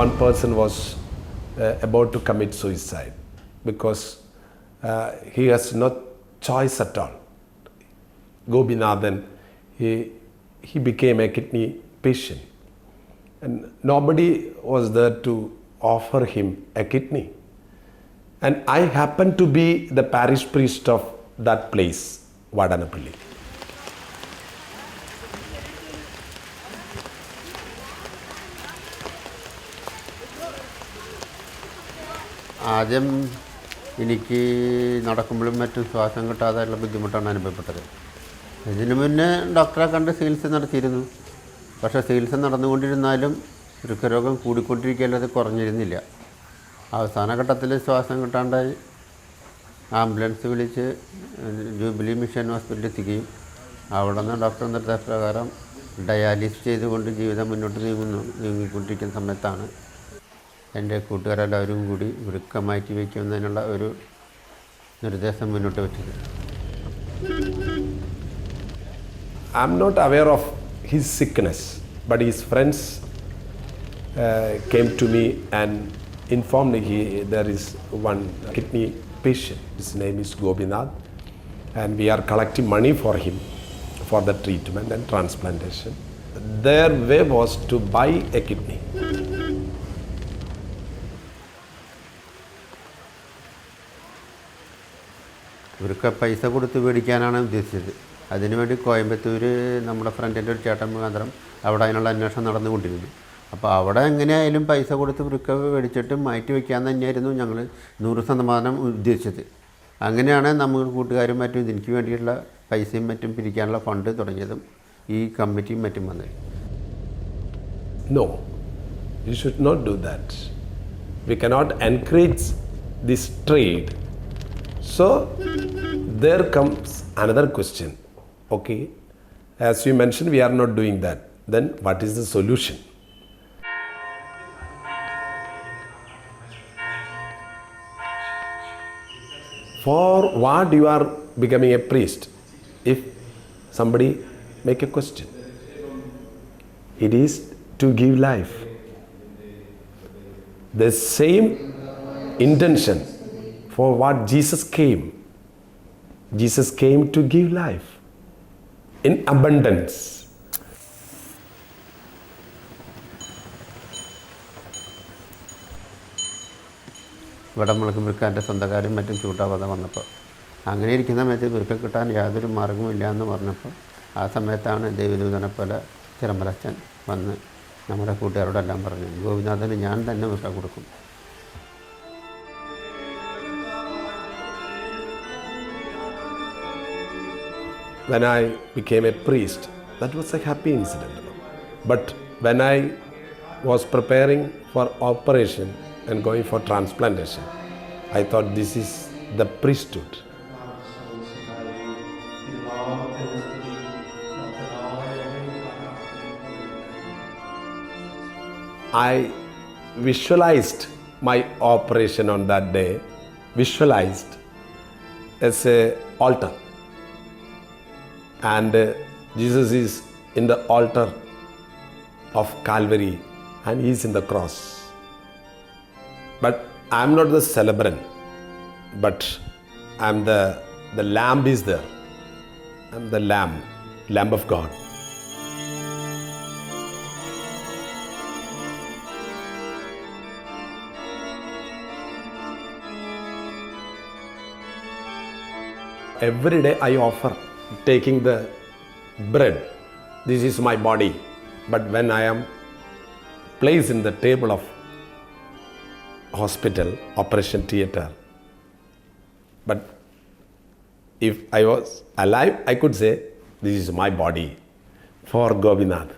one person was about to commit suicide because he has no choice at all. Gobinathan, he became a kidney patient, and nobody was there to offer him a kidney. And I happened to be the parish priest of that place, Vadanapalli. ആദ്യം എനിക്ക് നടക്കുമ്പോഴും മറ്റും ശ്വാസം കിട്ടാതെയുള്ള ബുദ്ധിമുട്ടാണ് അനുഭവപ്പെട്ടത്. ഇതിനു മുന്നേ ഡോക്ടറെ കണ്ട് ചികിത്സ നടത്തിയിരുന്നു. പക്ഷേ ചികിത്സ നടന്നുകൊണ്ടിരുന്നാലും വൃക്കരോഗം കൂടിക്കൊണ്ടിരിക്കുകയല്ലാതെ കുറഞ്ഞിരുന്നില്ല. അവസാന ഘട്ടത്തിൽ ശ്വാസം കിട്ടാണ്ടായി ആംബുലൻസ് വിളിച്ച് ജൂബിലി മിഷൻ ഹോസ്പിറ്റലിൽ എത്തിക്കുകയും അവിടെ നിന്ന് ഡോക്ടർ നിർദ്ദേശപ്രകാരം ഡയാലിസിസ് ചെയ്തുകൊണ്ട് ജീവിതം മുന്നോട്ട് നീങ്ങിക്കൊണ്ടിരിക്കുന്ന സമയത്താണ് എൻ്റെ കൂട്ടുകാരെല്ലാവരും കൂടി വൃക്ക മാറ്റി വയ്ക്കുന്നതിനുള്ള ഒരു നിർദ്ദേശം മുന്നോട്ട് വെച്ചത്. I am not aware of his sickness, but his friends came to me and informed me there is one kidney patient. His name is Gobinath, and we are collecting money for him for the treatment and transplantation. Their way was to buy a kidney. ഇവർക്ക് പൈസ കൊടുത്ത് മേടിക്കാനാണ് ഉദ്ദേശിച്ചത്. അതിനുവേണ്ടി കോയമ്പത്തൂർ നമ്മുടെ ഫ്രണ്ടിൻ്റെ ഒരു ചേട്ടൻ മുഖാന്തരം അവിടെ അതിനുള്ള അന്വേഷണം നടന്നുകൊണ്ടിരുന്നു. അപ്പോൾ അവിടെ എങ്ങനെയായാലും പൈസ കൊടുത്ത് വൃക്ക മേടിച്ചിട്ട് മാറ്റി വയ്ക്കാമെന്ന് തന്നെയായിരുന്നു ഞങ്ങൾ 100% ഉദ്ദേശിച്ചത്. അങ്ങനെയാണ് നമ്മൾ കൂട്ടുകാരും മറ്റും എനിക്ക് വേണ്ടിയിട്ടുള്ള പൈസയും മറ്റും പിരിക്കാനുള്ള ഫണ്ട് തുടങ്ങിയതും ഈ കമ്മിറ്റിയും മറ്റും വന്നത്. No, you should not do that. We cannot encourage this trade. So there comes another question. Okay, as you mentioned, we are not doing that. Then what is the solution? For what you are becoming a priest? If somebody make a question, it is to give life. The same intention for what Jesus came. Jesus came to give life in abundance. ഇവിടെ നമ്മൾക്ക് വൃക്കാൻ്റെ സ്വന്തക്കാരും മറ്റും ചൂട്ടാവാതെ വന്നപ്പോൾ അങ്ങനെ ഇരിക്കുന്ന സമയത്ത് വൃക്ക കിട്ടാൻ യാതൊരു മാർഗവുമില്ല എന്ന് പറഞ്ഞപ്പോൾ ആ സമയത്താണ് ദൈവദൂതനെ പോലെ ചിറമ്പലച്ചൻ വന്ന് നമ്മുടെ കൂട്ടുകാരോടെല്ലാം പറഞ്ഞു, ഗോപിനാഥന് ഞാൻ തന്നെ വൃക്ക കൊടുക്കും. When I became a priest, that was a happy incident. But when I was preparing for operation and going for transplantation, I thought this is the priesthood. I visualized my operation on that day, visualized as a altar. And Jesus is in the altar of Calvary and he is in the cross. But I am not the celebrant, but I am the lamb is there. I am the lamb of God. Every day I offer taking the bread, this is my body. But when I am placed in the table of hospital, operation theater, but if I was alive, I could say, this is my body for Gobinath.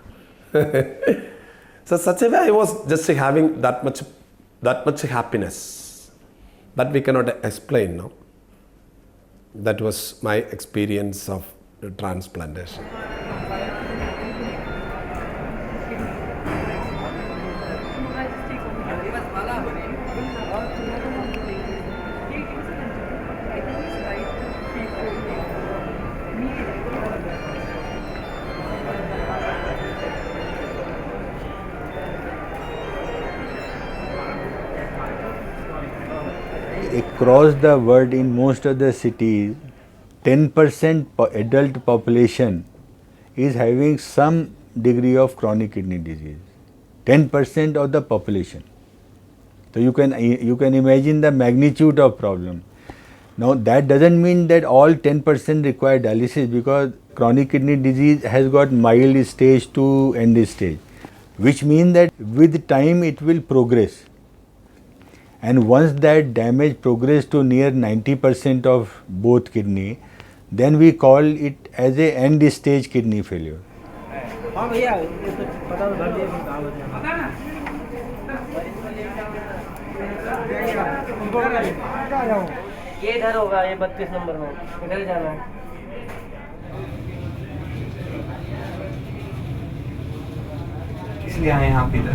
So such a way I was just having that much happiness that we cannot explain now. That was my experience of the transplantation. across the world in most of the cities, 10% adult population is having some degree of chronic kidney disease. 10% of the population. So you can imagine the magnitude of problem. Now that doesn't mean that all 10% require dialysis, because chronic kidney disease has got mild stage to end stage, which means that with time it will progress. And once that damage progress to near 90% of both kidney, then we call it as a end stage kidney failure. हाँ भैया ये तो पता तो भर दिया फिर कहाँ बचा ये इधर होगा, ये 32 नंबर में इधर जाना है। इसलिए आए हैं आप इधर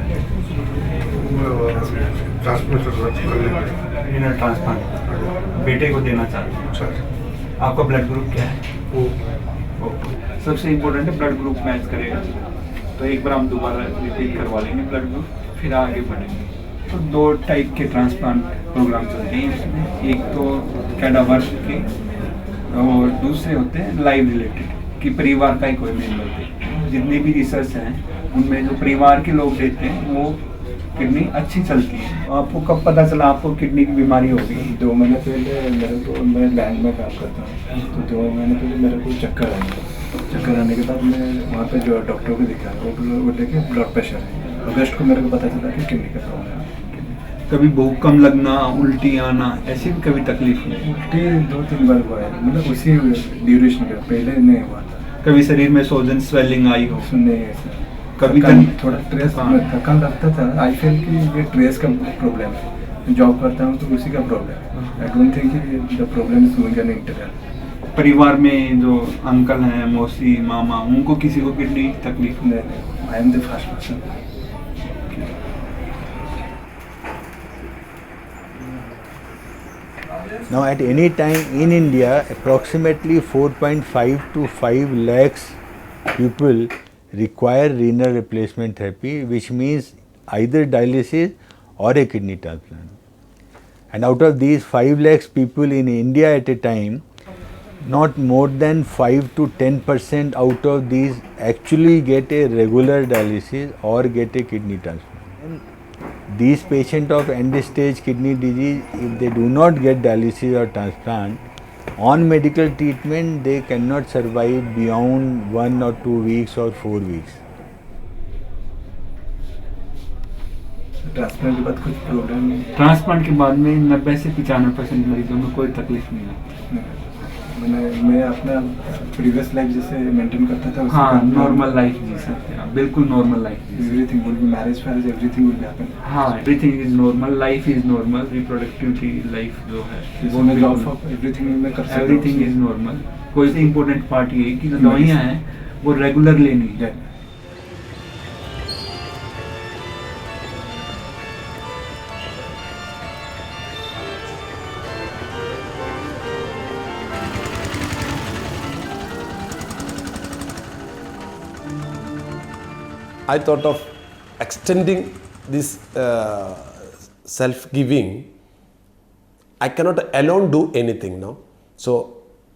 रीनल ट्रांसप्लांट बेटे को देना चाहते हैं। आपका ब्लड ग्रुप क्या है? ओ। सबसे इम्पोर्टेंट है ब्लड ग्रुप मैच करेगा। तो एक बार हम दोबारा रिपीट करवा लेंगे ब्लड ग्रुप, फिर आगे बढ़ेंगे। तो 2 टाइप के ट्रांसप्लांट प्रोग्राम चलते हैं इसमें, एक तो कैडावर के और दूसरे होते हैं लाइव रिलेटेड, कि परिवार का ही कोई मेंबर दे। जितनी भी रिसर्च हैं उनमें जो परिवार के लोग देते हैं वो किडनी अच्छी चलती है। आपको कब पता चला आपको किडनी की बीमारी होगी? 2 महीने पहले मैं लैंड में काम करता हूँ, तो 2 महीने पहले मेरे को चक्कर आया। चक्कर आने के बाद मैं वहाँ पे जो डॉक्टर को दिखाया, वो बोले कि ब्लड प्रेशर है। अगस्त को मेरे को पता चला कि किडनी का प्रॉब्लम है। कभी भूख कम लगना, उल्टी आना, ऐसी भी कभी तकलीफ हुई? उल्टी 2-3 बार हुआ है, मतलब उसी ड्यूरेशन का, पहले नहीं हुआ था। कभी शरीर में सोजन स्वेलिंग आई हो? नहीं है सर। कभी थोड़ा स्ट्रेस थकान लगता था। आई फील कि ये स्ट्रेस का प्रॉब्लम है। जॉब करता हूँ तो उसी का प्रॉब्लम। आई डोंट थिंक कि the problem is going an internal. परिवार में जो अंकल हैं, मौसी, मामा, उनको किसी को किडनी की तकलीफ? नहीं, I am the first person. Now at any time in India, approximately 4.5 to 5 lakhs people require renal replacement therapy, which means either dialysis or a kidney transplant. And out of these 5 lakhs people in India at a time, not more than 5 to 10% out of these actually get a regular dialysis or get a kidney transplant. These patients of end-stage kidney disease, if they do not get dialysis or transplant, on medical treatment they cannot survive beyond 1 or 2 weeks or 4 weeks. Transplant के बाद कुछ problem नहीं? Transplant के बाद में 90 से 95% मरीजों में कोई तकलीफ नहीं आती। मैं अपना प्रीवियस लाइफ जैसे मेंटेन करता था। हाँ, नॉर्मल लाइफ जी सकते हैं, बिल्कुल normal life. Everything will be marriage फैरेज, एवरीथिंग विल हैपन। हाँ, everything is normal, life is normal, reproductivity life जो है वो मैं जॉब एवरीथिंग मैं कर सकता हूँ। Everything is normal. कोई सी इम्पोर्टेंट पार्ट ये कि जो दवाइयाँ हैं वो रेगुलर लेनी है। I thought of extending this self-giving. I cannot alone do anything now. So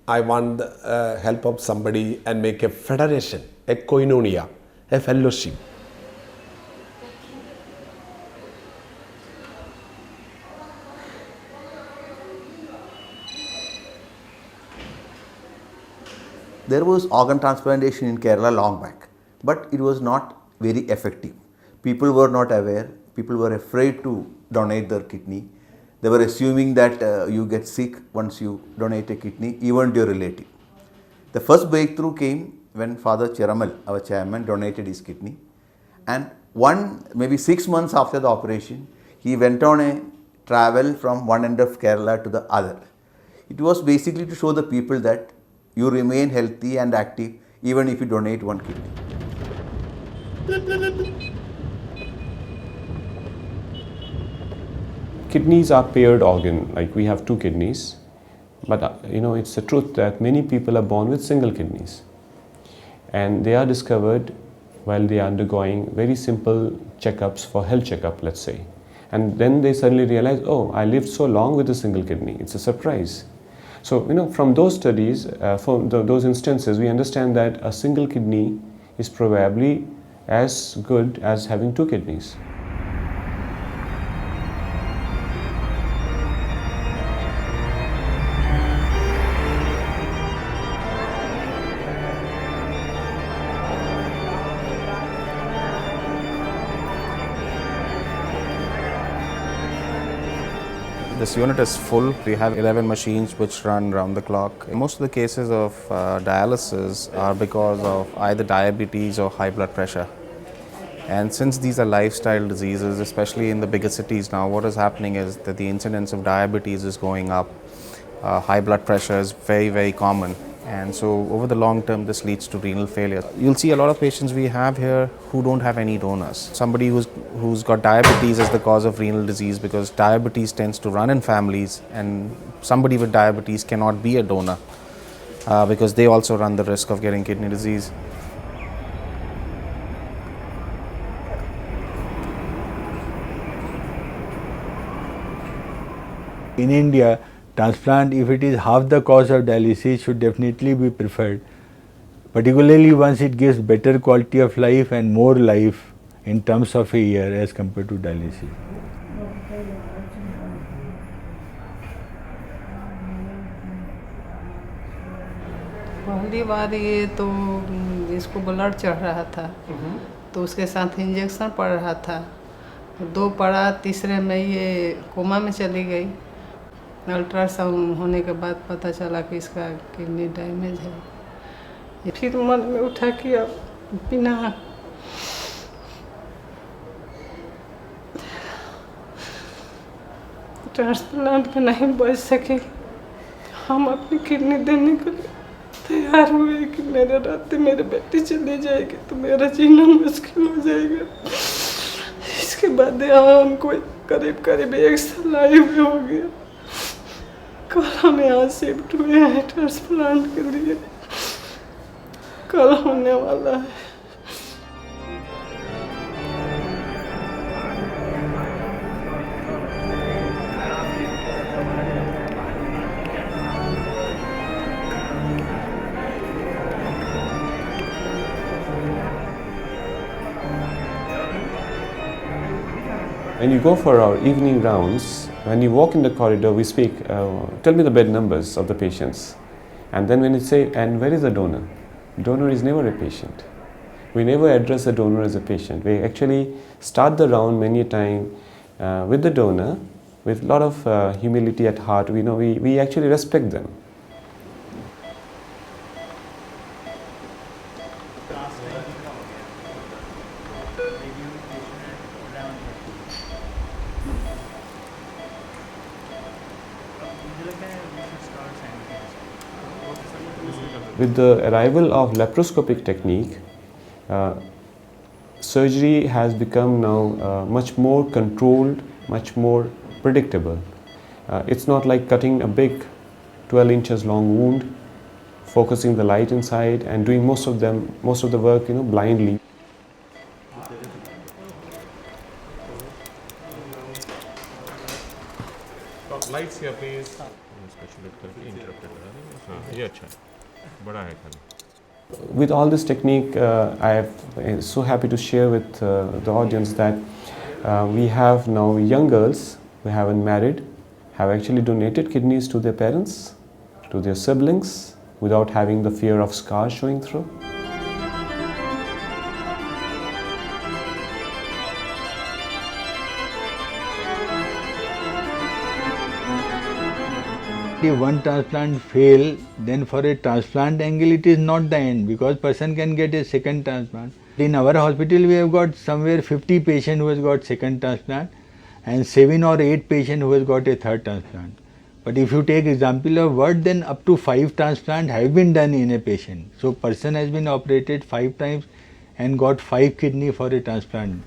I want the help of somebody and make a federation, a koinonia, a fellowship. There was organ transplantation in Kerala long back, but it was not very effective. People were not aware, people were afraid to donate their kidney. They were assuming that you get sick once you donate a kidney, even to your relative. The first breakthrough came when Father Chiramal, our chairman, donated his kidney. And maybe 6 months after the operation, he went on a travel from one end of Kerala to the other. It was basically to show the people that you remain healthy and active even if you donate one kidney. Kidneys are paired organ, like we have 2 kidneys, but it's the truth that many people are born with single kidneys, and they are discovered while they are undergoing very simple checkups for health checkup, let's say, And then they suddenly realize, oh, I lived so long with a single kidney. It's a surprise. So, from those studies, from those instances, we understand that a single kidney is probably as good as having two kidneys. This unit is full. We have 11 machines which run round the clock. Most of the cases of dialysis are because of either diabetes or high blood pressure. And since these are lifestyle diseases, especially in the bigger cities now, what is happening is that the incidence of diabetes is going up. High blood pressure is very, very common. And so over the long term, this leads to renal failure. You'll see a lot of patients we have here who don't have any donors. Somebody who's got diabetes as the cause of renal disease, because diabetes tends to run in families, and somebody with diabetes cannot be a donor because they also run the risk of getting kidney disease. In India, transplant, if it is half the cost of dialysis, should definitely be preferred, particularly once it gives better quality of life and more life in terms of a year as compared to dialysis. पहली बार ये तो इसको blood चढ़ रहा था, तो उसके साथ इंजेक्शन पड़ रहा था, 2 पड़ा, तीसरे में ये कोमा में चली गई। अल्ट्रासाउंड होने के बाद पता चला कि इसका किडनी डैमेज है। फिर मन में उठा कि अब बिना ट्रांसप्लांट के नहीं बच सके, हम अपनी किडनी देने के लिए तैयार हुए कि मेरे रास्ते मेरी बेटी चली जाएगी तो मेरा जीना मुश्किल हो जाएगा। इसके बाद यहाँ हमको करीब 1 साल आए हुए हो गया। कल हम यहाँ शिफ्ट हुए हैं ट्रांसप्लांट के लिए, कल होने वाला है। When you go for our evening rounds, when you walk in the corridor, we speak, tell me the bed numbers of the patients. And then when you say, and where is the donor? Donor is never a patient. We never address the donor as a patient. We actually start the round many a time with the donor, with a lot of humility at heart. We actually respect them. With the arrival of laparoscopic technique, surgery has become now much more controlled, much more predictable. It's not like cutting a big 12 inches long wound, focusing the light inside and doing most of the work blindly. Lights here please. With all this technique, I am so happy to share with the audience that we have now young girls who haven't married, have actually donated kidneys to their parents, to their siblings, without having the fear of scars showing through. If one transplant fail, then for a transplant angle it is not the end, because person can get a second transplant. In our hospital we have got somewhere 50 patients who has got second transplant and 7 or 8 patients who has got a third transplant. But if you take example of what, then up to 5 transplants have been done in a patient. So person has been operated 5 times and got 5 kidney for a transplant.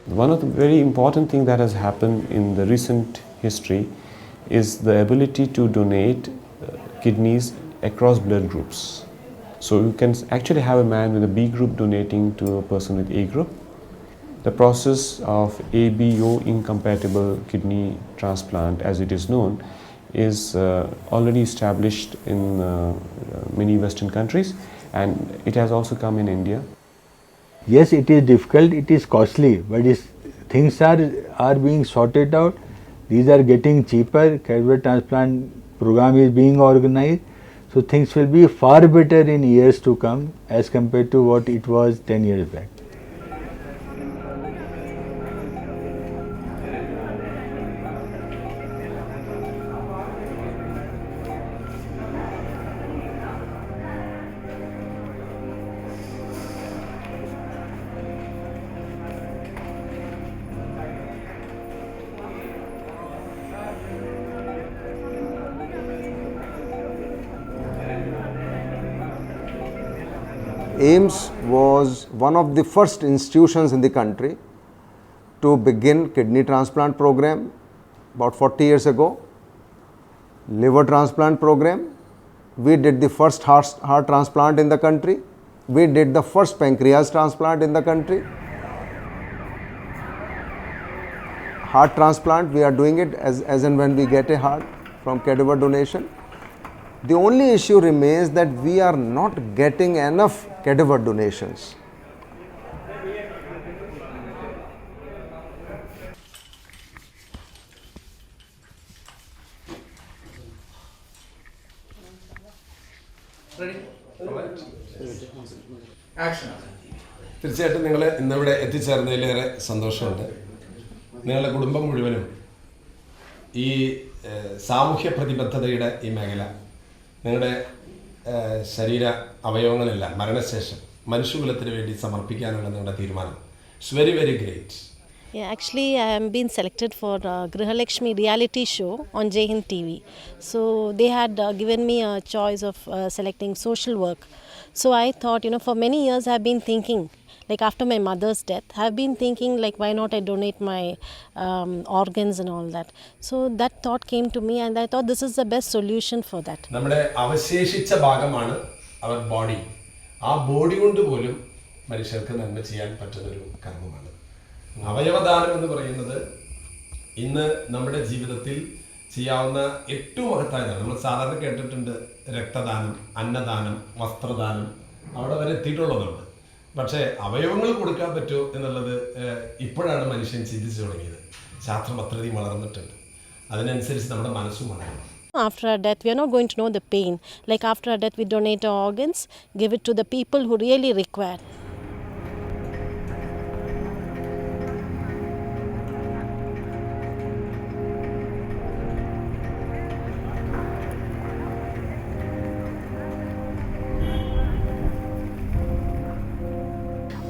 One of the very important things that has happened in the recent history is the ability to donate kidneys across blood groups. So you can actually have a man with a B group donating to a person with A group. The process of ABO incompatible kidney transplant, as it is known, is already established in many Western countries, and it has also come in India. Yes, it is difficult, it is costly, but things are being sorted out. These are getting cheaper. Cadaveric transplant program is being organized, so things will be far better in years to come as compared to what it was 10 years back. AIIMS was one of the first institutions in the country to begin kidney transplant program about 40 years ago. Liver transplant program, we did the first heart transplant in the country, we did the first pancreas transplant in the country. Heart transplant, we are doing it as and when we get a heart from cadaver donation. The only issue remains that we are not getting enough cadaver donations. തീർച്ചയായിട്ടും നിങ്ങൾ ഇന്നിവിടെ എത്തിച്ചേർന്നതിലേറെ സന്തോഷമുണ്ട്. നിങ്ങളുടെ കുടുംബം മുഴുവനും ഈ സാമൂഹ്യ പ്രതിബദ്ധതയുടെ ഈ മേഖല, നിങ്ങളുടെ ശരീര അവയവങ്ങളെല്ലാം മരണശേഷം മനുഷ്യകുലത്തിന് വേണ്ടി സമർപ്പിക്കാനുള്ള നിങ്ങളുടെ തീരുമാനം it's very very great. Yeah, actually I am being selected for Grihalakshmi reality show on Jai Hind TV. So they had given me a choice of selecting social work. So I thought, for many years I have been thinking, like after my mother's death, I have been thinking like why not I donate my organs and all that. So that thought came to me and I thought this is the best solution for that. നമ്മുടെ അവശേഷിച്ച ഭാഗമാണ് അവർ body. ആ body കൊണ്ട് പോലും മനുഷ്യർക്ക് നന്മ ചെയ്യാൻ പറ്റുന്നൊരു കർമ്മമാണ് അവയവദാനം എന്ന് പറയുന്നത്. ഇന്ന് നമ്മുടെ ജീവിതത്തിൽ ചെയ്യാവുന്ന ഏറ്റവും മഹത്തായതാണ്. നമ്മൾ സാധാരണ കേട്ടിട്ടുണ്ട് രക്തദാനം, അന്നദാനം, വസ്ത്രദാനം, അവിടെ വരെ എത്തിയിട്ടുള്ളതുണ്ട്. പക്ഷേ അവയവങ്ങൾ കൊടുക്കാൻ പറ്റുമോ എന്നുള്ളത് ഇപ്പോഴാണ് മനുഷ്യൻ ചിന്തിച്ചു തുടങ്ങിയത്. ശാസ്ത്രം അത്രയധികം വളർന്നിട്ടുണ്ട്. അതിനനുസരിച്ച് നമ്മുടെ മനസ്സും വളരണം. After our death, we are not going to know the pain. Like after our death, we donate our organs, give it to the people who really require.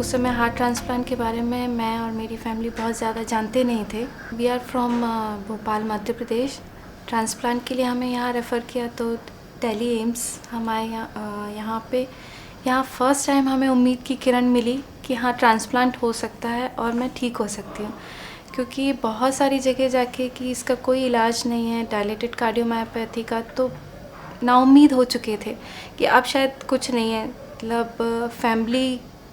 उस समय हार्ट ट्रांसप्लांट के बारे में मैं और मेरी फैमिली बहुत ज़्यादा जानते नहीं थे. We are from Bhopal Madhya Pradesh. Transplant के लिए हमें यहाँ रेफ़र किया तो दिल्ली एम्स हमारे यहाँ फ़र्स्ट टाइम हमें उम्मीद की किरण मिली कि हाँ ट्रांसप्लांट हो सकता है और मैं ठीक हो सकती हूँ. क्योंकि बहुत सारी जगह जाके कि इसका कोई इलाज नहीं है, डायलेटेड कार्डियोमायोपैथी का, तो नाउम्मीद हो चुके थे कि अब शायद कुछ नहीं है. मतलब फैमिली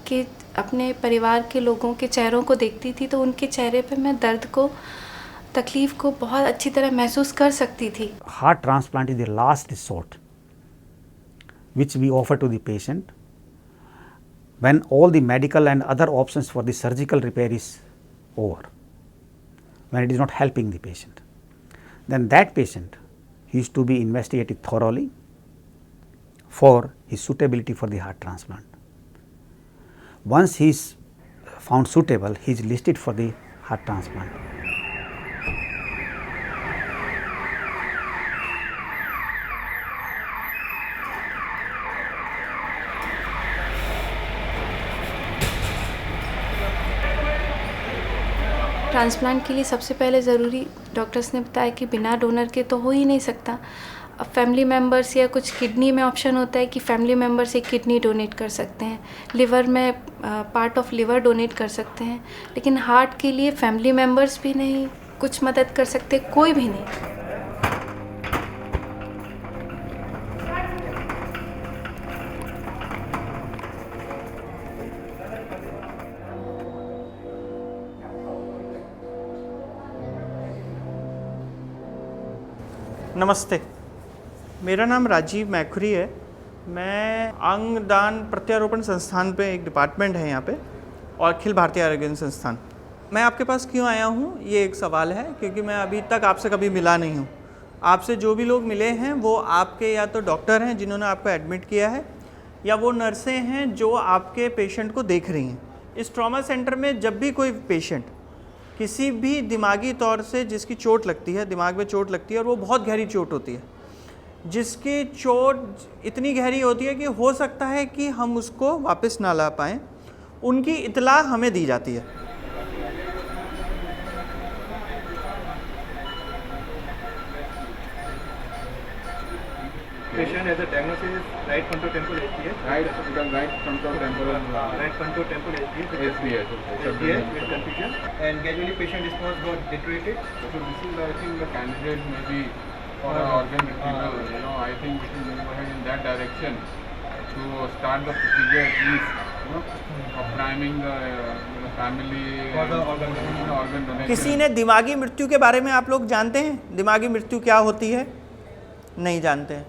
के अपने परिवार के लोगों के चेहरों को देखती थी तो उनके चेहरे पे मैं दर्द को, तकलीफ़ को बहुत अच्छी तरह महसूस कर सकती थी. Heart transplant is the last resort which we offer to the patient when all the medical and other options for the surgical repair is over, when it is not helping the patient. Then that patient is to be investigated thoroughly for his suitability for the heart transplant. Once he is found suitable, he is listed for the heart transplant. Transplant के लिए सबसे पहले ज़रूरी doctors ने बताया कि बिना donor के तो हो ही नहीं सकता. अब फैमिली मेम्बर्स या कुछ किडनी में ऑप्शन होता है कि फैमिली मेम्बर्स एक किडनी डोनेट कर सकते हैं, लिवर में पार्ट ऑफ लिवर डोनेट कर सकते हैं, लेकिन हार्ट के लिए फैमिली मेम्बर्स भी नहीं कुछ मदद कर सकते, कोई भी नहीं. नमस्ते, मेरा नाम राजीव मैखुरी है। मैं अंगदान प्रत्यारोपण संस्थान पे एक डिपार्टमेंट है यहाँ पे, और अखिल भारतीय आयुर्विज्ञान संस्थान। मैं आपके पास क्यों आया हूँ, ये एक सवाल है, क्योंकि मैं अभी तक आपसे कभी मिला नहीं हूँ। आपसे जो भी लोग मिले हैं वो आपके या तो डॉक्टर हैं जिन्होंने आपको एडमिट किया है, या वो नर्सें हैं जो आपके पेशेंट को देख रही हैं। इस ट्रॉमा सेंटर में जब भी कोई पेशेंट किसी भी दिमागी तौर से जिसकी चोट लगती है, दिमाग में चोट लगती है, और वो बहुत गहरी चोट होती है, जिसकी चोट इतनी गहरी होती है कि हो सकता है कि हम उसको वापस ना ला पाएँ, उनकी इत्तला हमें दी जाती है। Patient has a diagnosis right frontotemporal SPH. Right frontotemporal SPH with confusion, and gradually patient response got deteriorated. So this is, I think, the candidate maybe for an organ retrieval. I think we should move ahead in that direction to start the procedure at least, of priming the family for the organ donation. किसी ने दिमागी मृत्यु के बारे में आप लोग जानते हैं? दिमागी मृत्यु क्या होती है? नहीं जानते हैं।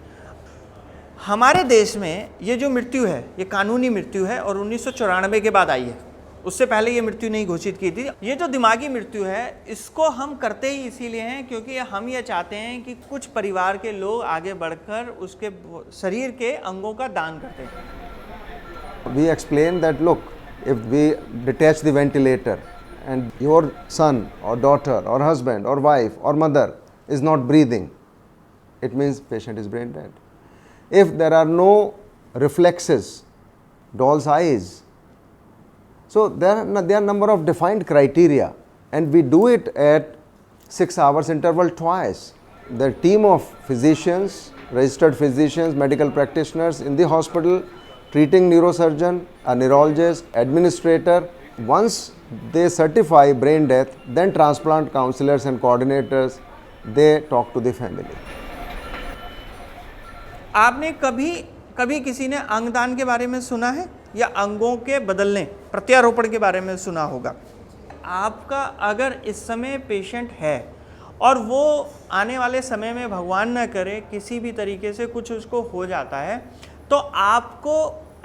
हमारे देश में ये जो मृत्यु है, ये कानूनी मृत्यु है और 1994 के बाद आई है। उससे पहले ये मृत्यु नहीं घोषित की थी। ये जो दिमागी मृत्यु है, इसको हम करते ही इसीलिए हैं क्योंकि हम ये चाहते हैं कि कुछ परिवार के लोग आगे बढ़कर उसके शरीर के अंगों का दान करते हैं। We explain that look, if we detach the ventilator and your son or daughter or husband or wife or mother is not breathing, it means patient is brain dead. If there are no reflexes, doll's eyes, so there are number of defined criteria, and we do it at 6 hours interval twice. The team of physicians, registered physicians, medical practitioners in the hospital, treating neurosurgeon, a neurologist, administrator, once they certify brain death, then transplant counselors and coordinators, they talk to the family. आपने कभी किसी ने अंगदान के बारे में सुना है या अंगों के बदलने, प्रत्यारोपण के बारे में सुना होगा? आपका अगर इस समय पेशेंट है और वो आने वाले समय में भगवान न करे किसी भी तरीके से कुछ उसको हो जाता है, तो आपको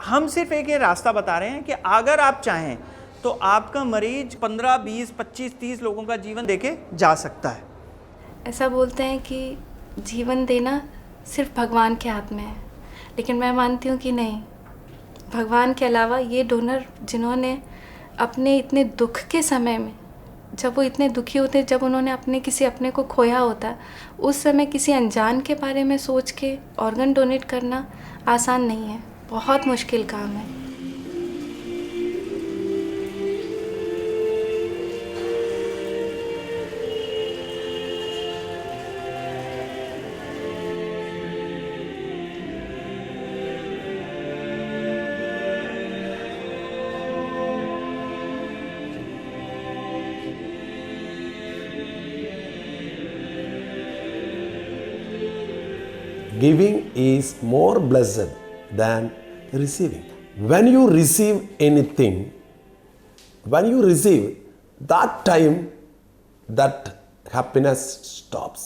हम सिर्फ एक ये रास्ता बता रहे हैं कि अगर आप चाहें तो आपका मरीज 15, 20, 25, 30 लोगों का जीवन देके जा सकता है। ऐसा बोलते हैं कि जीवन देना सिर्फ भगवान के हाथ में है, लेकिन मैं मानती हूँ कि नहीं, भगवान के अलावा ये डोनर जिन्होंने अपने इतने दुख के समय में, जब वो इतने दुखी होते, जब उन्होंने किसी अपने को खोया होता, उस समय किसी अनजान के बारे में सोच के ऑर्गन डोनेट करना आसान नहीं है, बहुत मुश्किल काम है। Giving is more blessed than receiving. When you receive anything, that time, that happiness stops.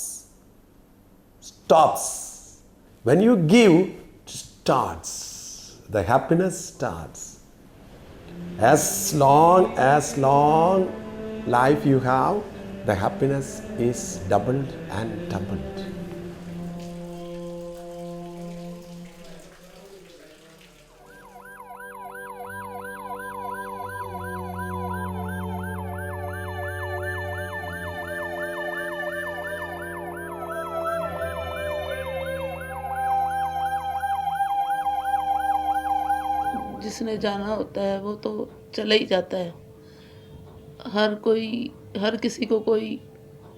When you give, starts. The happiness starts. As long life you have, the happiness is doubled and doubled. जिसने जाना होता है वो तो चला ही जाता है। हर किसी को कोई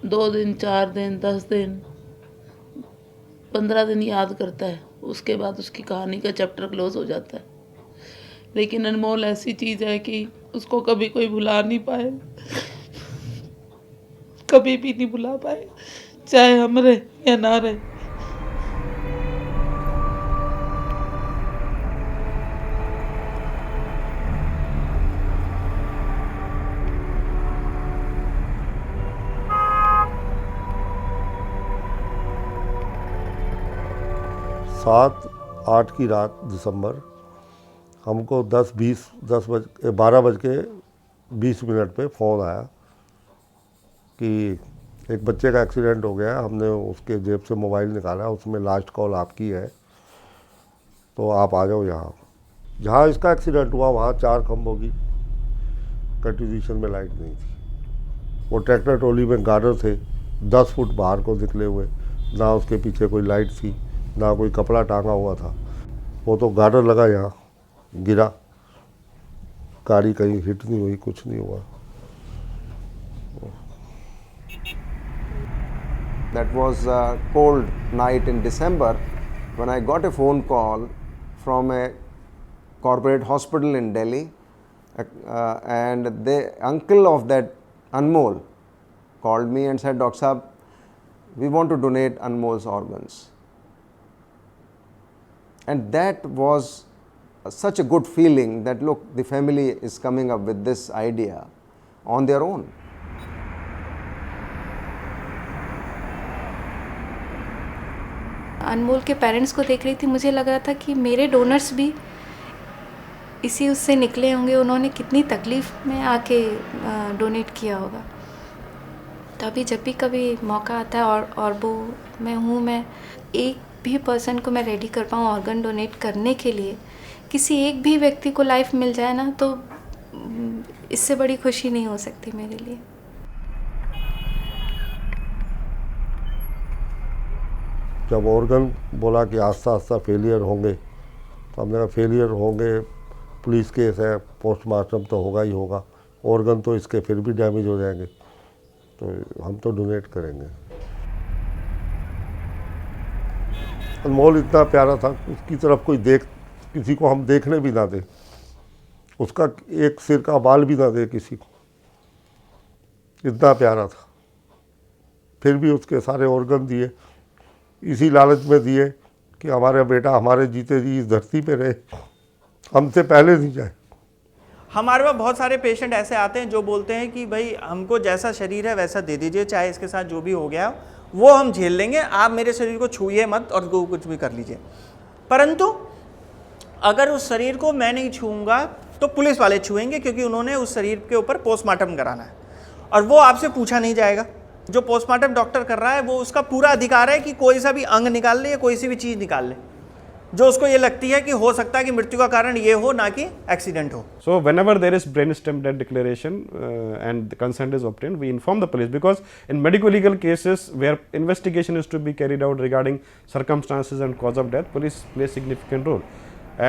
2 दिन, 4 दिन, 10 दिन, 15 दिन याद करता है, उसके बाद उसकी कहानी का चैप्टर क्लोज हो जाता है। लेकिन अनमोल ऐसी चीज़ है कि उसको कभी कोई भुला नहीं पाए, कभी भी नहीं भुला पाए, चाहे हम रहे या ना रहे। 7-8 की रात दिसंबर, हमको 12:20 पे फ़ोन आया कि एक बच्चे का एक्सीडेंट हो गया। हमने उसके जेब से मोबाइल निकाला, उसमें लास्ट कॉल आपकी है, तो आप आ जाओ यहाँ। जहाँ इसका एक्सीडेंट हुआ वहाँ 4 खंभों की कंट्रीब्यूशन में लाइट नहीं थी। वो ट्रैक्टर ट्रॉली में गार्डर थे 10 फुट बाहर को निकले हुए, ना उसके पीछे कोई लाइट थी, ना कोई कपड़ा टांगा हुआ था। वो तो गार्डर लगा यहाँ, गिरा, गाड़ी कहीं हिट नहीं हुई, कुछ नहीं हुआ। That was a cold night in December when I got a phone call from a corporate hospital in Delhi, and the uncle of that Anmol called me and said, "Dr. Saab, we want to donate Anmol's organs." And that was such a good feeling that look, the family is coming up with this idea on their own. अनमोल के parents को देख रही थी, मुझे लग रहा था कि मेरे डोनर्स भी इसी उससे निकले होंगे, उन्होंने कितनी तकलीफ़ में आके डोनेट किया होगा। तभी जब भी कभी मौका आता है और वो मैं एक भी पर्सन को मैं रेडी कर पाऊँ ऑर्गन डोनेट करने के लिए, किसी एक भी व्यक्ति को लाइफ मिल जाए ना, तो इससे बड़ी खुशी नहीं हो सकती मेरे लिए। जब ऑर्गन बोला कि आस्ता आस्ता फेलियर होंगे, तो हमने कहा फेलियर होंगे, पुलिस केस है, पोस्टमार्टम तो होगा ही होगा, ऑर्गन तो इसके फिर भी डैमेज हो जाएंगे, तो हम तो डोनेट करेंगे। अनमोल इतना प्यारा था, उसकी तरफ किसी को हम देखने भी ना दे, उसका एक सिर का बाल भी ना दे किसी को, इतना प्यारा था। फिर भी उसके सारे ऑर्गन दिए, इसी लालच में दिए कि हमारा बेटा हमारे जीते जी इस धरती पे रहे, हमसे पहले नहीं जाए। हमारे पास बहुत सारे पेशेंट ऐसे आते हैं जो बोलते हैं कि भाई हमको जैसा शरीर है वैसा दे दीजिए, चाहे इसके साथ जो भी हो गया वो हम झेल लेंगे, आप मेरे शरीर को छूइए मत और कुछ भी कर लीजिए। परंतु अगर उस शरीर को मैं नहीं छूऊंगा तो पुलिस वाले छुएंगे, क्योंकि उन्होंने उस शरीर के ऊपर पोस्टमार्टम कराना है और वो आपसे पूछा नहीं जाएगा। जो पोस्टमार्टम डॉक्टर कर रहा है वो उसका पूरा अधिकार है कि कोई सा भी अंग निकाल ले या कोई सी भी चीज़ निकाल ले जो उसको ये लगती है कि हो सकता है कि मृत्यु का कारण ये हो, ना कि एक्सीडेंट हो। So whenever there is brainstem death declaration and the consent is obtained, we inform the police, because in medical legal cases where investigation is to be carried out regarding circumstances and cause of death, police play significant role.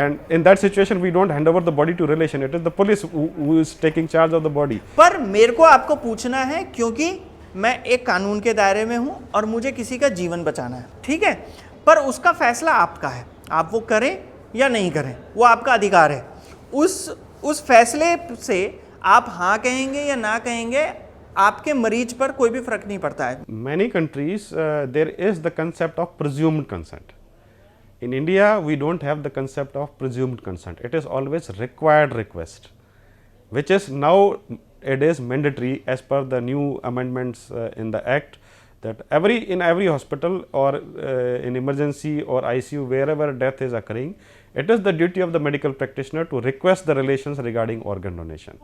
And in that situation we don't hand over the body to relation, it is the police who is taking charge of the body. पर मेरे को आपको पूछना है, क्योंकि मैं एक कानून के दायरे में हूँ और मुझे किसी का जीवन बचाना है, ठीक है, पर उसका फैसला आपका है, आप वो करें या नहीं करें, वो आपका अधिकार है। उस फैसले से आप हाँ कहेंगे या ना कहेंगे, आपके मरीज पर कोई भी फर्क नहीं पड़ता है। Many countries there is the concept of presumed consent. In India we don't have the concept of presumed consent. It is always required request, which is now it is mandatory as per the new amendments in the act, that in every hospital or in emergency or ICU, wherever death is occurring, it is the duty of the medical practitioner to request the relations regarding organ donation.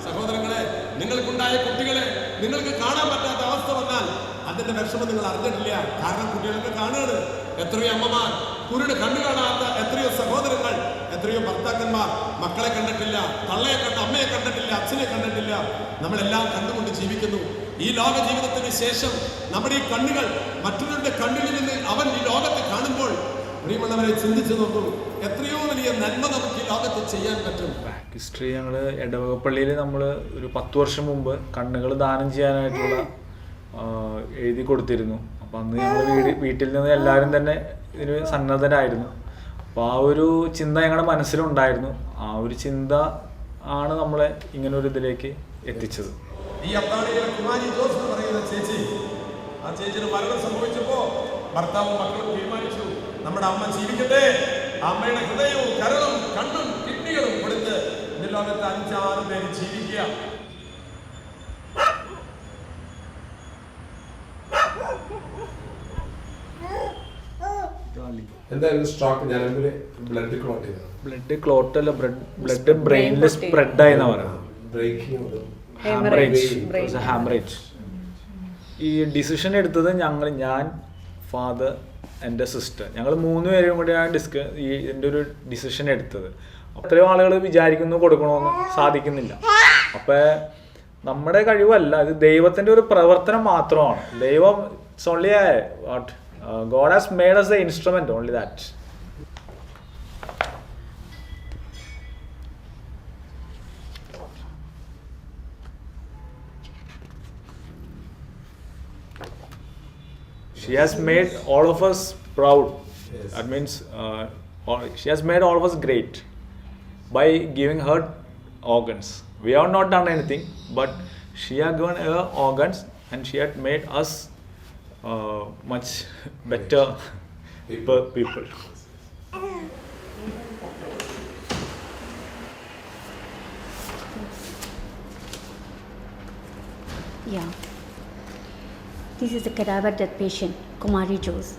സഹോദരങ്ങളെ, നിങ്ങൾക്കുണ്ടായ കുട്ടികളെ നിങ്ങൾക്ക് കാണാൻ പറ്റാത്ത അവസ്ഥ വന്നാൽ അതിന്റെ വിഷമം നിങ്ങൾ അറിഞ്ഞിട്ടില്ല. കാരണം കുട്ടികളൊക്കെ കാണുകയാണ്. എത്രയോ അമ്മമാർ, കുരുട് കണ്ണു കാണാത്ത എത്രയോ സഹോദരങ്ങൾ, എത്രയോ ഭർത്താക്കന്മാർ മക്കളെ കണ്ടിട്ടില്ല, തള്ളയെ കണ്ട് അമ്മയെ കണ്ടിട്ടില്ല, അച്ഛനെ കണ്ടിട്ടില്ല. നമ്മളെല്ലാം കണ്ടുകൊണ്ട് ജീവിക്കുന്നു. ഈ ലോക ജീവിതത്തിന് ശേഷം നമ്മുടെ ഈ കണ്ണുകൾ മറ്റുള്ളവരുടെ കണ്ണുകളിൽ നിന്ന് അവൻ ഈ ലോകത്തെ കാണുമ്പോൾ, പ്രിയമുള്ളവരെ ചിന്തിച്ചു നോക്കൂ, എത്രയോ വലിയ നന്മ നമുക്ക് ഈ ലോകത്ത് ചെയ്യാൻ പറ്റും. ഹിസ്റ്ററി ഞങ്ങൾ ഇടവകപ്പള്ളിയിൽ നമ്മൾ ഒരു 10 വർഷം മുമ്പ് കണ്ണുകൾ ദാനം ചെയ്യാനായിട്ടുള്ള എഴുതി കൊടുത്തിരുന്നു. അപ്പോൾ അന്ന് ഞങ്ങൾ വീട്ടിൽ നിന്ന് എല്ലാവരും തന്നെ ഇതിന് സന്നദ്ധരായിരുന്നു. അപ്പോൾ ആ ഒരു ചിന്ത ഞങ്ങളുടെ മനസ്സിലുണ്ടായിരുന്നു. ആ ഒരു ചിന്ത ആണ് നമ്മളെ ഇങ്ങനൊരു ഇതിലേക്ക് എത്തിച്ചത്. ഈ അത്താണിയിലെ കുമാരി ജോസ് എന്ന് പറയുന്ന ചേച്ചി, ആ ചേച്ചിന് മരണം സംഭവിച്ചപ്പോൾ ഭർത്താവും മക്കളും തീരുമാനിച്ചു, നമ്മുടെ അമ്മ ജീവിക്കട്ടെ, അമ്മയുടെ ഹൃദയവും കരളും കണ്ണും കിഡ്നികളും കൊടുത്ത് ഈ ലോകത്ത് 5-6 പേര് ജീവിക്കുക. എന്തായാലും സ്ട്രോക്ക് ഞരമ്പിൽ ബ്ലഡ് ക്ലോട്ട് ചെയ്തു. ബ്ലഡ് ക്ലോട്ട് അല്ല, ബ്ലഡ് ബ്രെയിനിൽ സ്പ്രെഡ് ആയെന്നാ പറയുന്നത്. ഹാമറേജ്. ഈ ഡിസിഷൻ എടുത്തത് ഞാൻ, ഫാദർ, എൻ്റെ സിസ്റ്റർ, ഞങ്ങൾ 3 പേരും കൂടിയാണ് ഇതിൻ്റെ ഒരു ഡിസിഷൻ എടുത്തത്. അത്രയും ആളുകൾ വിചാരിക്കുന്നു കൊടുക്കണമെന്ന് സാധിക്കുന്നില്ല. അപ്പം നമ്മുടെ കഴിവല്ല, ഇത് ദൈവത്തിൻ്റെ ഒരു പ്രവർത്തനം മാത്രമാണ്. ദൈവം it's only what God has made us the instrument, only that. She has made all of us proud. Yes. That means she has made all of us great by giving her organs. We have not done anything, but she has given her organs and she had made us much better people. Yeah. This is a cadaver death patient, Kumari Jose,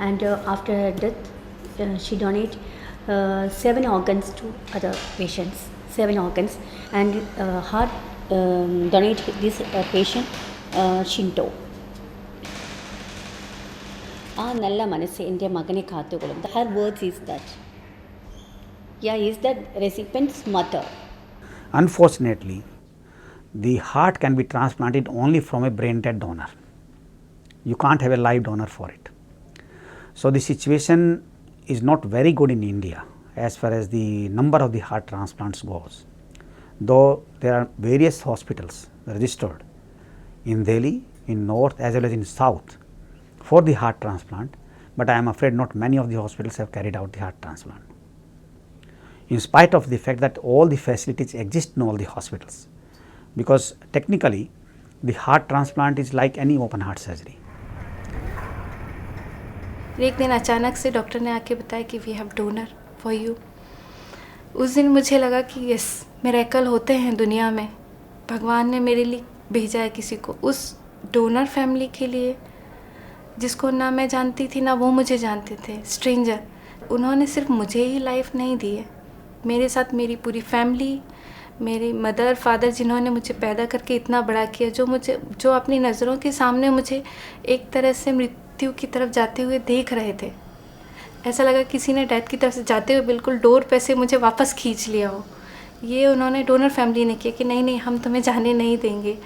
and after her death, she donated 7 organs to other patients. 7 organs, and heart donate this patient Shinto. ആ നല്ല മനസ്സ് എൻ്റെ മകനെ കാത്തുകൊള്ളും. Her words is that. Yeah, is that recipient's mother. Unfortunately, the heart can be transplanted only from a brain dead donor. You can't have a live donor for it. So the situation is not very good in India as far as the number of the heart transplants goes. Though there are various hospitals registered in Delhi, in north as well as in south for the heart transplant, but I am afraid not many of the hospitals have carried out the heart transplant. In spite of the fact that all the facilities exist in all the hospitals, because technically the heart transplant is like any open heart surgery. एक दिन अचानक से doctor ने आके बताया कि we have donor for you. उस दिन मुझे लगा कि यस, मिरेकल होते हैं दुनिया में, भगवान ने मेरे लिए भेजा है किसी को. उस डोनर फैमिली के लिए जिसको ना मैं जानती थी ना वो मुझे जानते थे, स्ट्रेंजर, उन्होंने सिर्फ मुझे ही लाइफ नहीं दी है, मेरे साथ मेरी पूरी फैमिली, मेरी मदर फादर जिन्होंने मुझे पैदा करके इतना बड़ा किया, जो अपनी नज़रों के सामने मुझे एक तरह से मृत्यु की तरफ जाते हुए देख रहे थे. ऐसा लगा किसी ने डेथ की तरफ से जाते हुए बिल्कुल डोर पे से मुझे वापस खींच लिया हो. ये उन्होंने डोनर फैमिली ने किया कि नहीं नहीं, हम तुम्हें जाने नहीं देंगे.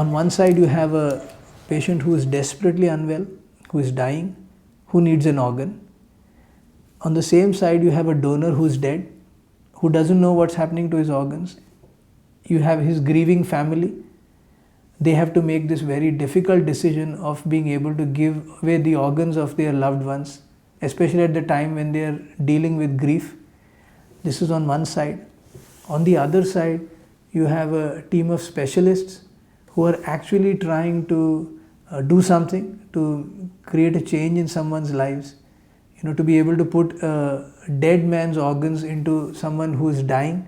On one side you have a patient who is desperately unwell, who is dying, who needs an organ. On the same side you have a donor who is dead, who doesn't know what's happening to his organs. You have his grieving family. They have to make this very difficult decision of being able to give away the organs of their loved ones, especially at the time when they are dealing with grief. This is on one side. On the other side, you have a team of specialists who are actually trying to do something to create a change in someone's lives. To be able to put a dead man's organs into someone who is dying,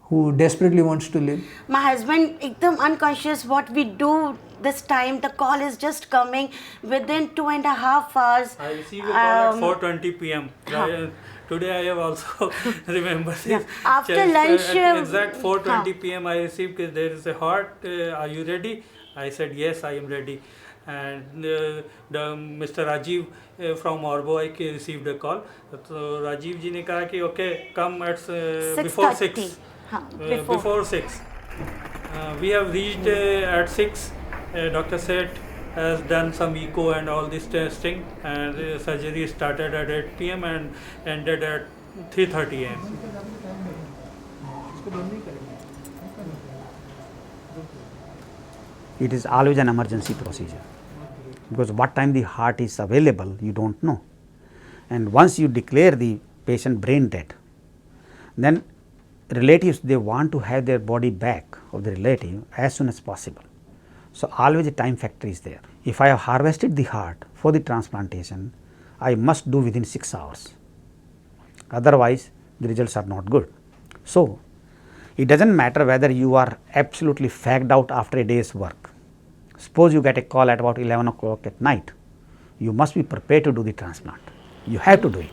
who desperately wants to live. My husband ekdam unconscious. What we do this time, the call is just coming within 2.5 hours. I received a call at 4:20 p.m. Today I have also remembered this. After lunch, at exact 4:20 p.m. I received there is a heart. Are you ready? I said yes, I am ready. And the Mr. Rajiv from Orbo I received a call. So Rajiv ji ने कहा कि okay, come at before 6. Before 6. We have reached at 6. Dr. Seth has done some echo and all this testing, and surgery started at 8 p.m. and ended at 3:30 a.m. It is always an emergency procedure, because what time the heart is available you don't know, and once you declare the patient brain dead, then relatives, they want to have their body back of the relative as soon as possible. So, always a time factor is there. If I have harvested the heart for the transplantation, I must do within 6 hours, otherwise the results are not good. So, it does not matter whether you are absolutely fagged out after a day's work. Suppose you get a call at about 11 o'clock at night, you must be prepared to do the transplant. You have to do it.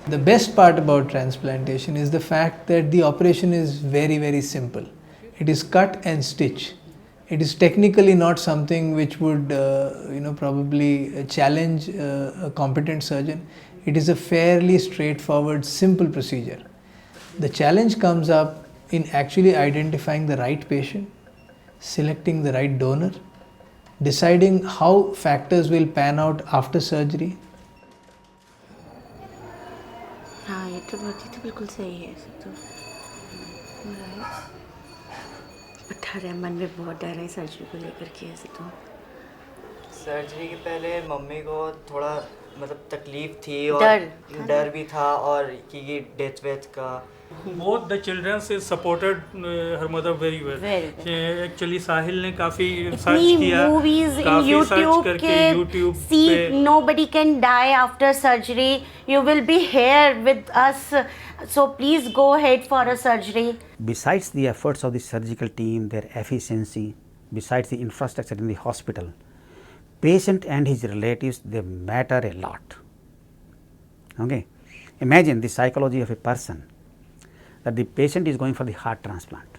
The best part about transplantation is the fact that the operation is very simple. It is cut and stitch. It is technically not something which would probably challenge a competent surgeon. It is a fairly straightforward, simple procedure. The challenge comes up in actually identifying the right patient, selecting the right donor, deciding how factors will pan out after surgery. हाँ ये तो बिल्कुल सही है तो डर है मन में बहुत डर है सर्जरी को लेकर के ऐसे तो सर्जरी के पहले मम्मी को थोड़ा मतलब तकलीफ थी और डर भी था और कि डेथ वेथ का Both the children is supported her mother very well. Actually साहिल ने काफी सर्च किया, काफी सर्च करके YouTube पे nobody can die after surgery. You will be here with us, so please go ahead for a surgery. Besides the efforts of the surgical team, their efficiency, besides the infrastructure in the hospital, patient and his relatives, they matter a lot. Okay, imagine the psychology of a person, that the patient is going for the heart transplant.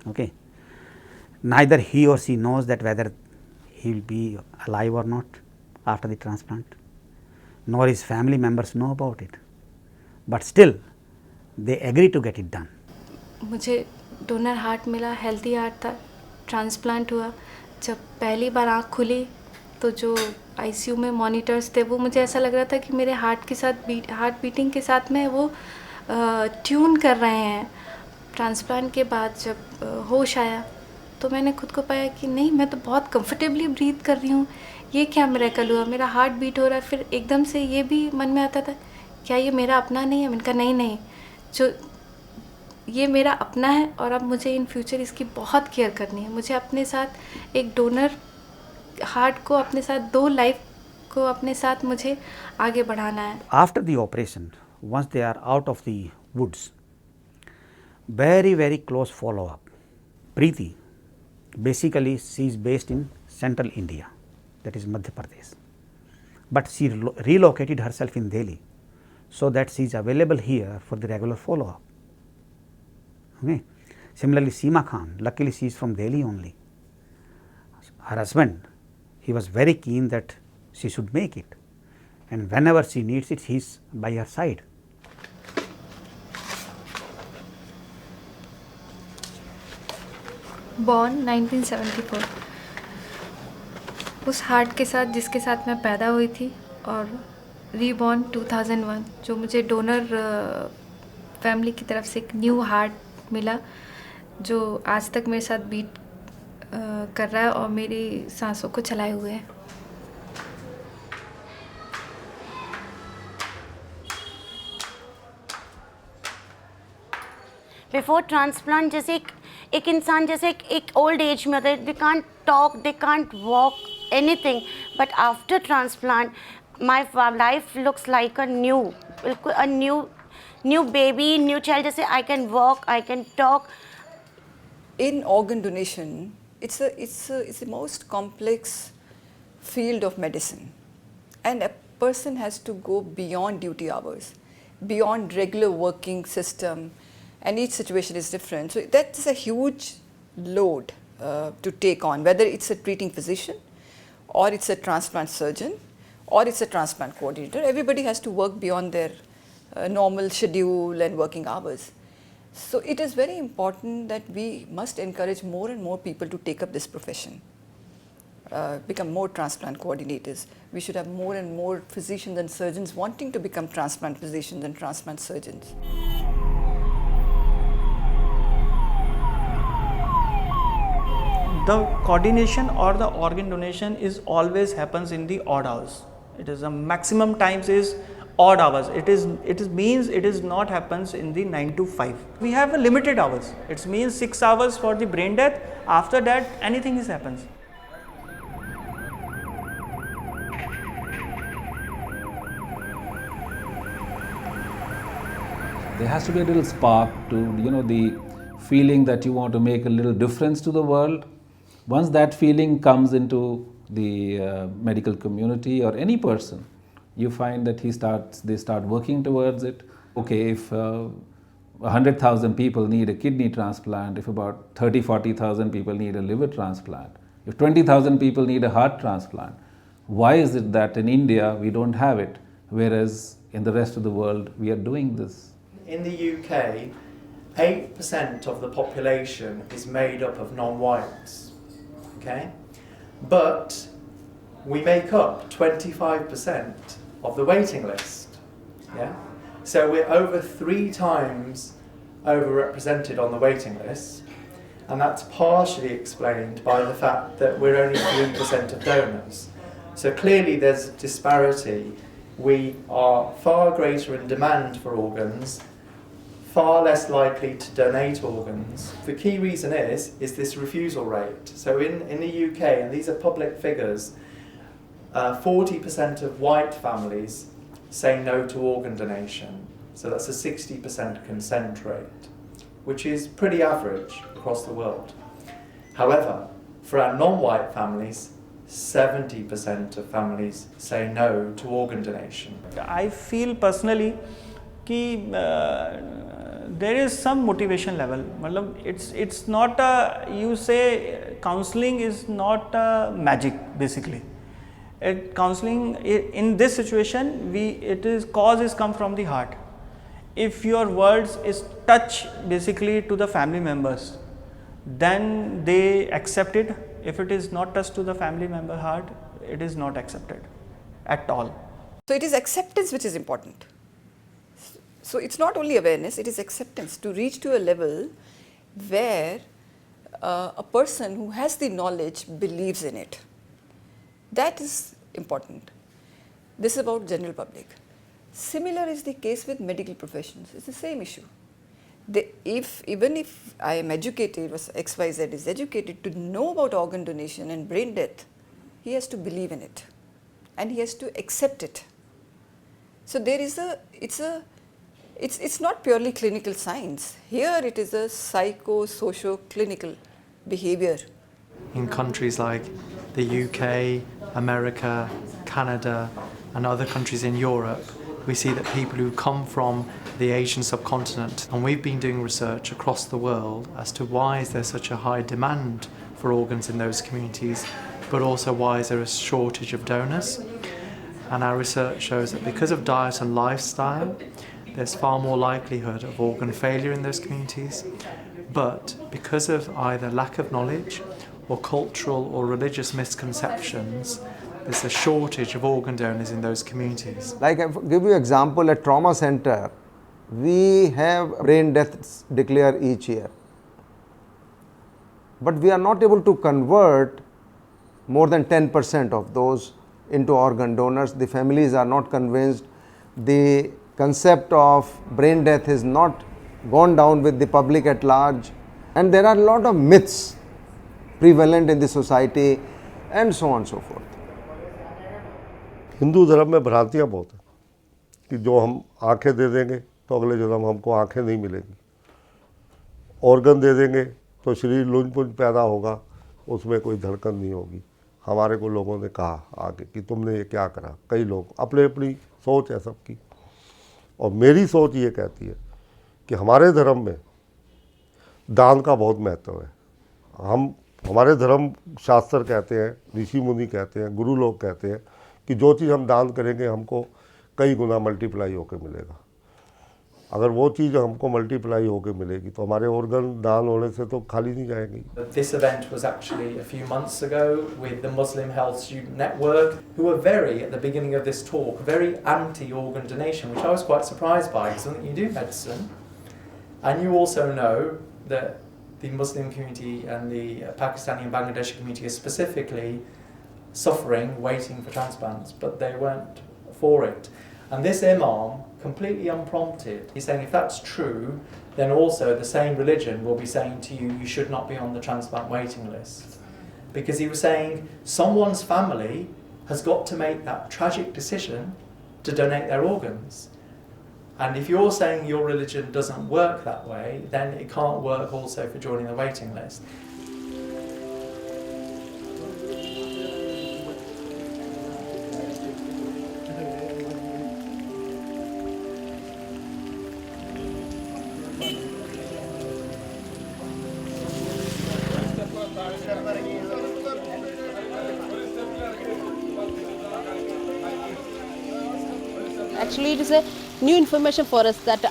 Okay, neither he or she knows that whether he will be alive or not after the transplant, nor his family members know about it, but still they agree to get it done. मुझे donor heart मिला, healthy heart था, transplant हुआ. जब पहली बार आँख खुली तो जो आईसीयू में मॉनिटर्स थे वो मुझे ऐसा लग रहा था कि मेरे हार्ट के साथ हार्ट बीटिंग के साथ में वो ट्यून कर रहे हैं. ट्रांसप्लांट के बाद जब होश आया तो मैंने खुद को पाया कि नहीं, मैं तो बहुत कंफर्टेबली ब्रीथ कर रही हूँ, ये क्या मिरेकल हुआ, मेरा हार्ट बीट हो रहा है. फिर एकदम से ये भी मन में आता था, क्या ये मेरा अपना नहीं है? मैंने कहा नहीं, जो ये मेरा अपना है और अब मुझे इन फ्यूचर इसकी बहुत केयर करनी है. मुझे अपने साथ एक डोनर हार्ट को अपने साथ, 2 लाइफ को अपने साथ मुझे आगे बढ़ाना है. After the operation, once they are out of the woods, very close follow up. Preeti, basically she is based in central India, that is Madhya Pradesh, but she relocated herself in Delhi so that she is available here for the regular follow up. Okay. Similarly, Seema Khan, luckily she is from Delhi only. Her husband, he was very keen that she should make it, and whenever she needs it, he is by her side. Born 1974, उस heart के साथ जिसके साथ मैं पैदा हुई थी, और रीबॉर्न 2001, जो मुझे डोनर फैमिली की तरफ से एक न्यू हार्ट मिला जो आज तक मेरे साथ बीट कर रहा है और मेरी सांसों को चलाए हुए है. बिफोर ट्रांसप्लांट जैसे एक इंसान जैसे एक ओल्ड एज में होता है, they can't talk, they can't walk anything, but after transplant my life looks like a new, बिल्कुल a new baby, new child. जैसे I can walk, I can talk. In organ donation, it's the most complex field of medicine, and a person has to go beyond duty hours, beyond regular working system, and each situation is different. So that's a huge load to take on, whether it's a treating physician or it's a transplant surgeon or it's a transplant coordinator. Everybody has to work beyond their normal schedule and working hours. So it is very important that we must encourage more and more people to take up this profession, become more transplant coordinators. We should have more and more physicians and surgeons wanting to become transplant physicians and transplant surgeons. the coordination or the organ donation is always happens in the odd hours. It is a maximum times is odd hours. It means it is not happens in the 9 to 5. We have a limited hours. It means 6 hours for the brain death. After that, anything is happens. There has to be a little spark to, the feeling that you want to make a little difference to the world. Once that feeling comes into the medical community or any person, you find that they start working towards it. Okay, if 100,000 people need a kidney transplant, if about 40,000 people need a liver transplant, if 20,000 people need a heart transplant, why is it that in India we don't have it, whereas in the rest of the world we are doing this? In the UK, 8% of the population is made up of non-whites, okay? But we make up 25% of the waiting list, yeah? So we're over 3 times overrepresented on the waiting list, and that's partially explained by the fact that we're only 3% of donors. So clearly there's a disparity. We are far greater in demand for organs, far less likely to donate organs. The key reason is this refusal rate. So in the UK, and these are public figures, 40% of white families say no to organ donation. So that's a 60% consent rate, which is pretty average across the world. However, for our non-white families, 70% of families say no to organ donation. I feel personally there is some motivation level. It's not you say counseling is not magic basically. Counseling in this situation, cause is come from the heart. If your words is touch basically to the family members, then they accept it. If it is not touched to the family member heart, it is not accepted at all. So it is acceptance which is important. So it's not only awareness, it is acceptance to reach to a level where a person who has the knowledge believes in it. That is important. This is about general public. Similar is the case with medical professions. It's the same issue. Even if I am educated, XYZ is educated to know about organ donation and brain death, he has to believe in it and he has to accept it. So there is it's not purely clinical science. Here it is a psycho-socio-clinical behavior. In countries like the UK, America, Canada and other countries in Europe, we see that people who come from the Asian subcontinent, and we've been doing research across the world as to why is there such a high demand for organs in those communities, but also why is there a shortage of donors. And our research shows that because of diet and lifestyle, there's far more likelihood of organ failure in those communities, but because of either lack of knowledge or cultural or religious misconceptions, there's a shortage of organ donors in those communities. Like I give you example, at trauma center, we have brain deaths declared each year. But we are not able to convert more than 10% of those into organ donors. The families are not convinced. The concept of brain death is not gone down with the public at large. And there are a lot of myths prevalent in the society and so on and so forth. Hindu धर्म में भ्रांतियाँ बहुत हैं कि जो हम आंखें दे देंगे तो अगले जन्म हमको आंखें नहीं मिलेंगी, ऑर्गन दे देंगे तो शरीर लुंज-पुंज पैदा होगा, उसमें कोई धड़कन नहीं होगी। हमारे को लोगों ने कहा आगे कि तुमने ये क्या करा। कई लोग अपनी अपनी सोच है सबकी, और मेरी सोच ये कहती है कि हमारे धर्म में दान का बहुत महत्व है। हमारे धर्म शास्त्र कहते हैं, ऋषि मुनि कहते हैं, गुरु लोग कहते हैं कि जो चीज़ हम दान करेंगे हमको कई गुना मल्टीप्लाई होकर मिलेगा। अगर वो चीज़ हमको मल्टीप्लाई होकर मिलेगी तो हमारे ऑर्गन दान होने से तो खाली नहीं जाएंगी। This event was actually a few months ago with the Muslim Health Student Network, who were very, at the beginning of this talk, very anti-organ donation, which I was quite surprised by, because I think you do medicine, and you also know that the Muslim community and the Pakistani and Bangladeshi community is specifically suffering, waiting for transplants, but they weren't for it. And this imam, completely unprompted, he's saying if that's true, then also the same religion will be saying to you, you should not be on the transplant waiting list. Because he was saying someone's family has got to make that tragic decision to donate their organs. And if you're saying your religion doesn't work that way, then it can't work also for joining the waiting list. Actually, it is a new information for us that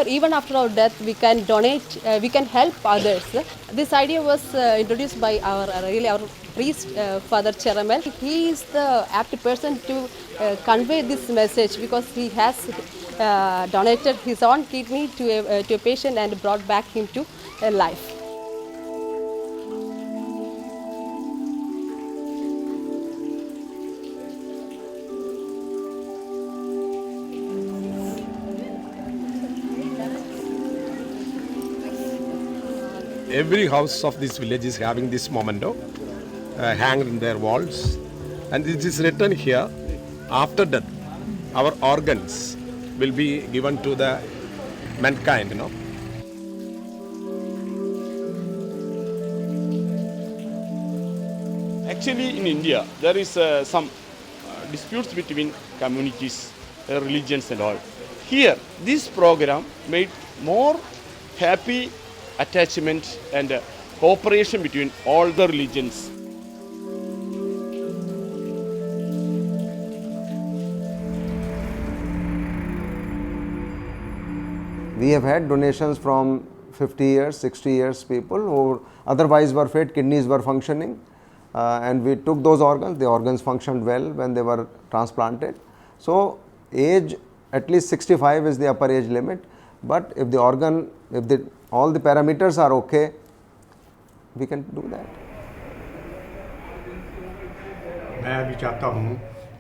even after our death, we can donate, we can help others. This idea was introduced by our priest, Father Cheramel. He is the apt person to convey this message because he has donated his own kidney to a patient and brought back him to life. Every house of this village is having this memento hanged in their walls, and it is written here, after death our organs will be given to the mankind, Actually, in India, there is some disputes between communities, religions and all. Here, this program made more happy attachment and cooperation between all the religions. We have had donations from 50 years, 60 years people who otherwise were fit, kidneys were functioning, and we took those organs. The organs functioned well when they were transplanted. So age, at least 65 is the upper age limit, but if the organ, all the parameters are okay, we can do that. मैं भी चाहता हूँ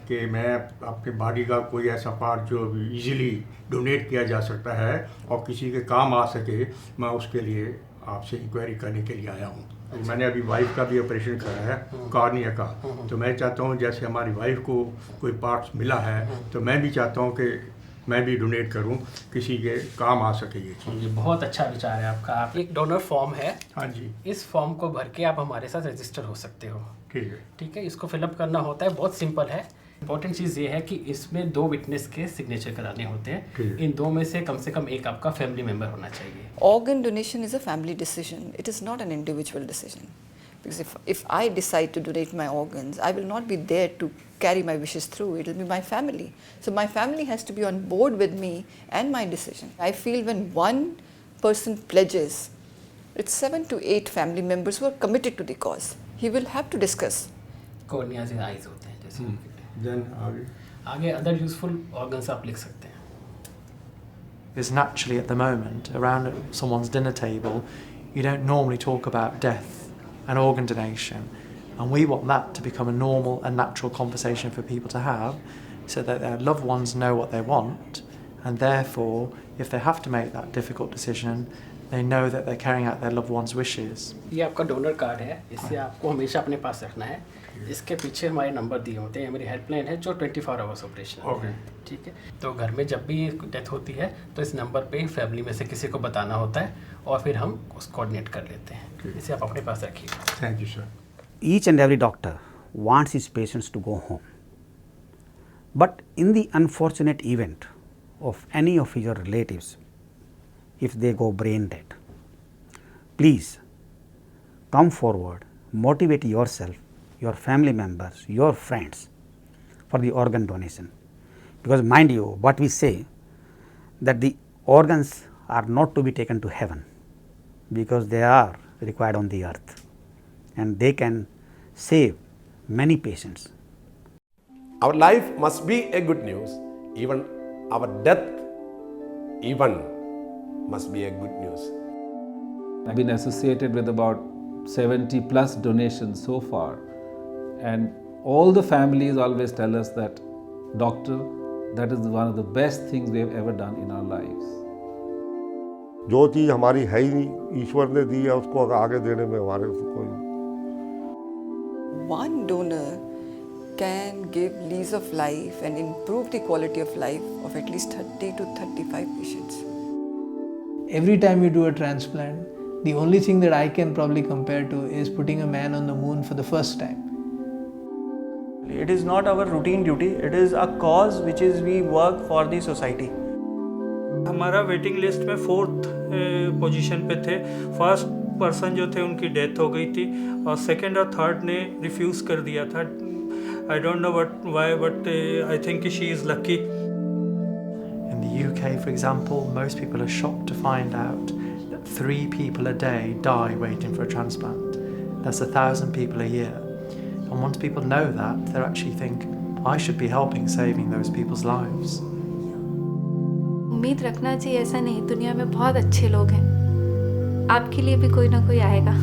कि मैं अपनी body का कोई ऐसा पार्ट जो इजीली डोनेट किया जा सकता है और किसी के काम आ सके, मैं उसके लिए आपसे इंक्वायरी करने के लिए आया हूँ। मैंने अभी वाइफ का भी ऑपरेशन करा है, कार्निया का, तो मैं चाहता हूँ जैसे हमारी वाइफ को कोई पार्ट्स मिला है, तो मैं भी चाहता हूँ कि मैं भी डोनेट करूं, किसी के काम आ सके ये चीज़। ये बहुत अच्छा विचार है आपका। आप एक डोनर फॉर्म है, हाँ जी, इस फॉर्म को भर के आप हमारे साथ रजिस्टर हो सकते हो। ठीक है, इसको फिलअप करना होता है, बहुत सिंपल है। इंपॉर्टेंट चीज़ ये है कि इसमें 2 विटनेस के सिग्नेचर कराने होते हैं। इन 2 में से कम एक आपका फैमिली मेंबर होना चाहिए। Organ donation is a family decision. It is not an individual decision. Because if I decide to donate my organs, I will not be there to carry my wishes through. It will be my family. So my family has to be on board with me and my decision. I feel when one person pledges, it's 7 to 8 family members who are committed to the cause. He will have to discuss. Cornea से eyes होते हैं जैसे। Then आगे other useful organs आप लिख सकते हैं। Because naturally at the moment, around someone's dinner table, you don't normally talk about death and organ donation. And we want that to become a normal and natural conversation for people to have, so that their loved ones know what they want, and therefore, if they have to make that difficult decision, they know that they're carrying out their loved one's wishes. ये आपका donor card है, इसे आपको हमेशा अपने पास रखना है। इसके पीछे हमारे नंबर दिए होते हैं, मेरी हेल्पलाइन है जो 24 आवर्स ऑपरेशन है। ठीक है, तो घर में जब भी डेथ होती है तो इस नंबर पे फैमिली में से किसी को बताना होता है और फिर हम उसको कोऑर्डिनेट कर लेते हैं। इसे आप अपने पास रखिए। Thank you sir. Each and every doctor wants his patients to go home. But in the unfortunate event of any of your relatives, if they go brain dead, please come forward, motivate yourself, your family members, your friends for the organ donation. Because mind you, what we say that the organs are not to be taken to heaven, because they are required on the earth and they can save many patients. Our life must be a good news. Even our death even must be a good news. I've been associated with about 70 plus donations so far, and all the families always tell us that, doctor, that is one of the best things we have ever done in our lives. जो चीज़ हमारी है ही नहीं, ईश्वर ने दी है, उसको आगे देने में हमारे कोई। One donor can give lease of life and improve the quality of life of at least 30 to 35 patients. Every time you do a transplant, the only thing that I can probably compare to is putting a man on the moon for the first time. It is not our routine duty, it is a cause which is we work for the society. हमारा waiting list में 4th position पे थे। First person जो थे उनकी death हो गई थी और सेकंड और थर्ड ने रिफ्यूज़ कर दिया था। I don't know why but I think she is lucky. In the UK, for example, most people are shocked to find out that 3 people a day die waiting for a transplant. That's 1,000 people a year. And once people know that, they actually think, I should be helping saving those people's lives. उम्मीद रखना चाहिए, ऐसा नहीं, दुनिया में बहुत अच्छे लोग हैं, आपके लिए भी कोई ना कोई आएगा।